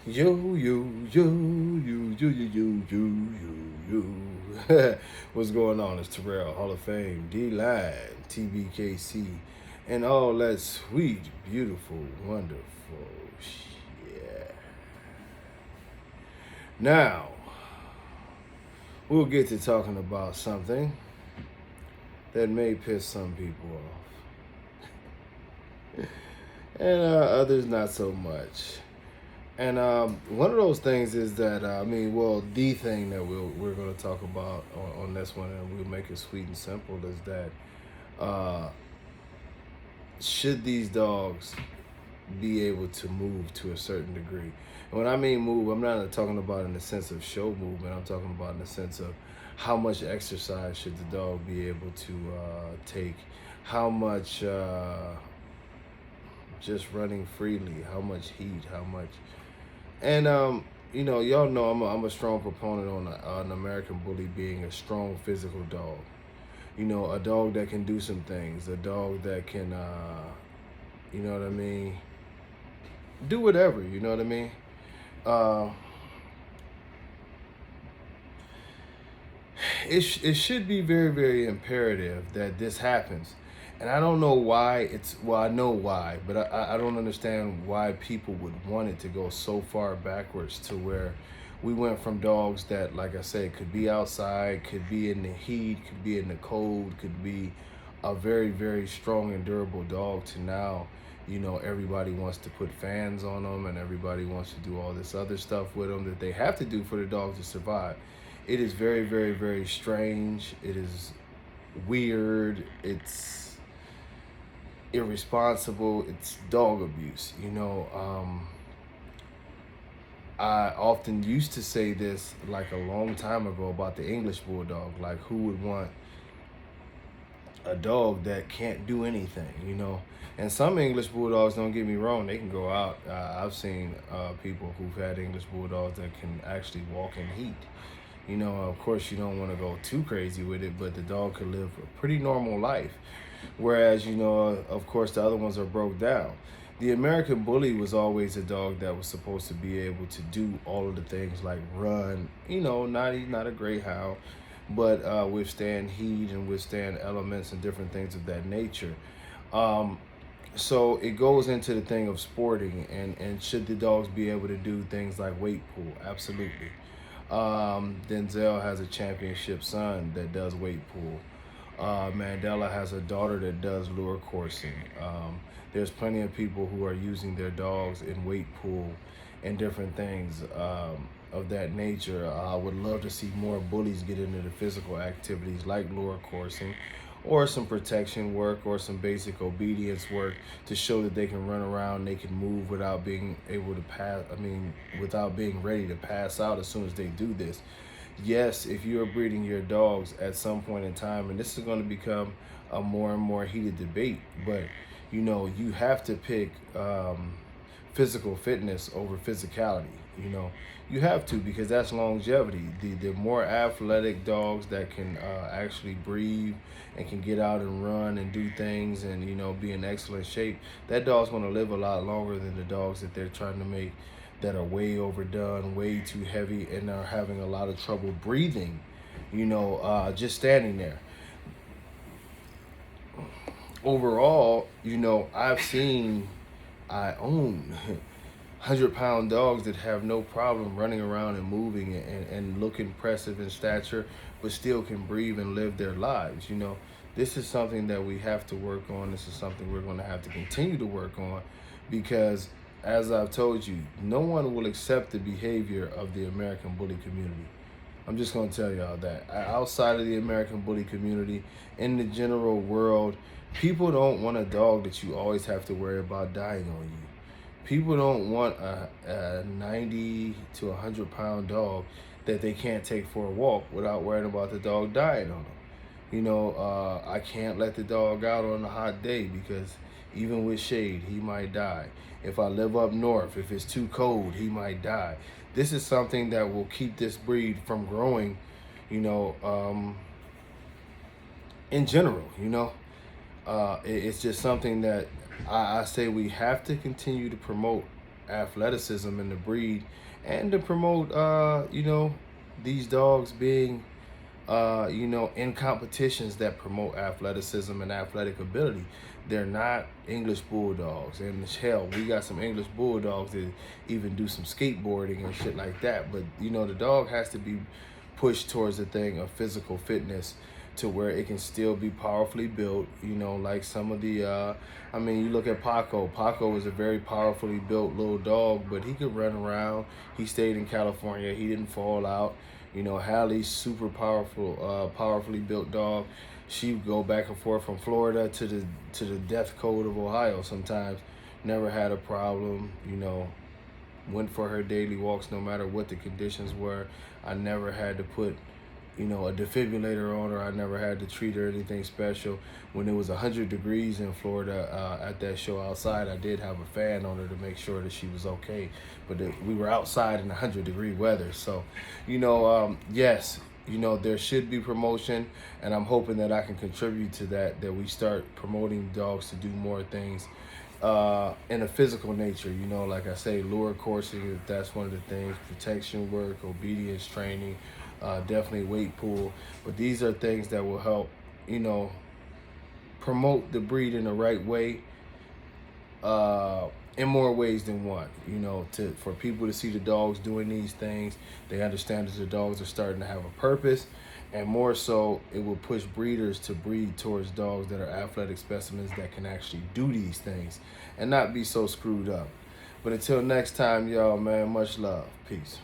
Yo, yo, yo, yo, yo, yo, yo, yo, yo. What's going on? It's Terrell, Hall of Fame, D-Line, tbkc, and all that sweet, beautiful, wonderful shit. Now, we'll get to talking about something that may piss some people off, and others not so much. And one of those things is that the thing that we're going to talk about on this one, and we'll make it sweet and simple, is that uh, should these dogs be able to move to a certain degree? And when I mean move, I'm not talking about in the sense of show movement. I'm talking about in the sense of how much exercise should the dog be able to take, how much just running freely, how much heat, how much. And y'all know I'm a strong proponent on an American Bully being a strong physical dog. You know, a dog that can do some things, a dog that can, you know what I mean, do whatever. You know what I mean. Uh, it should be very, very imperative that this happens. And I don't know why I know why, but I don't understand why people would want it to go so far backwards to where we went from dogs that, like I said, could be outside, could be in the heat, could be in the cold, could be a very, very strong and durable dog to now, everybody wants to put fans on them and everybody wants to do all this other stuff with them that they have to do for the dog to survive. It is very, very, very strange. It is weird. It's irresponsible. It's dog abuse. I often used to say this like a long time ago about the English Bulldog. Like, who would want a dog that can't do anything? And some English Bulldogs, don't get me wrong, they can go out. I've seen people who've had English Bulldogs that can actually walk in heat. Of course, you don't want to go too crazy with it, but the dog could live a pretty normal life. Whereas, of course, the other ones are broke down. The American Bully was always a dog that was supposed to be able to do all of the things like run. He's not a greyhound, but withstand heat and withstand elements and different things of that nature. So it goes into the thing of sporting, and should the dogs be able to do things like weight pull? Absolutely. Denzel has a championship son that does weight pull. Mandela has a daughter that does lure coursing. There's plenty of people who are using their dogs in weight pull and different things of that nature. I would love to see more bullies get into the physical activities like lure coursing, or some protection work, or some basic obedience work to show that they can run around, they can move without being able to pass. Without being ready to pass out as soon as they do this. Yes, if you are breeding your dogs at some point in time, and this is going to become a more and more heated debate, but you have to pick physical fitness over physicality. You have to, because that's longevity. The more athletic dogs that can actually breathe and can get out and run and do things and be in excellent shape, that dog's going to live a lot longer than the dogs that they're trying to make that are way overdone, way too heavy, and are having a lot of trouble breathing, just standing there. Overall, I own 100-pound dogs that have no problem running around and moving and look impressive in stature, but still can breathe and live their lives. This is something that we have to work on. This is something we're going to have to continue to work on, because as I've told you, no one will accept the behavior of the American Bully community. I'm just going to tell y'all that. Outside of the American Bully community, in the general world, people don't want a dog that you always have to worry about dying on you. People don't want a 90 to 100-pound dog that they can't take for a walk without worrying about the dog dying on them. I can't let the dog out on a hot day because even with shade, he might die. If I live up north, if it's too cold, he might die. This is something that will keep this breed from growing, in general. It's just something that I say we have to continue to promote athleticism in the breed, and to promote, these dogs being, in competitions that promote athleticism and athletic ability. They're not English bulldogs. And hell, we got some English bulldogs that even do some skateboarding and shit like that. But, the dog has to be pushed towards the thing of physical fitness to where it can still be powerfully built, like some of the, you look at Paco. Paco was a very powerfully built little dog, but he could run around. He stayed in California. He didn't fall out. Hallie's super powerful, powerfully built dog. She would go back and forth from Florida to the death code of Ohio sometimes. Never had a problem, went for her daily walks no matter what the conditions were. I never had to put, a defibrillator on her. I never had to treat her anything special. When it was 100 degrees in Florida at that show outside, I did have a fan on her to make sure that she was okay. But we were outside in 100-degree weather. So, yes, there should be promotion, and I'm hoping that I can contribute to that we start promoting dogs to do more things in a physical nature, like I say, lure coursing, if that's one of the things, protection work, obedience training, definitely weight pool. But these are things that will help, promote the breed in the right way, in more ways than one. For people to see the dogs doing these things, they understand that the dogs are starting to have a purpose, and more so, it will push breeders to breed towards dogs that are athletic specimens that can actually do these things and not be so screwed up. But until next time, y'all, man, much love. Peace.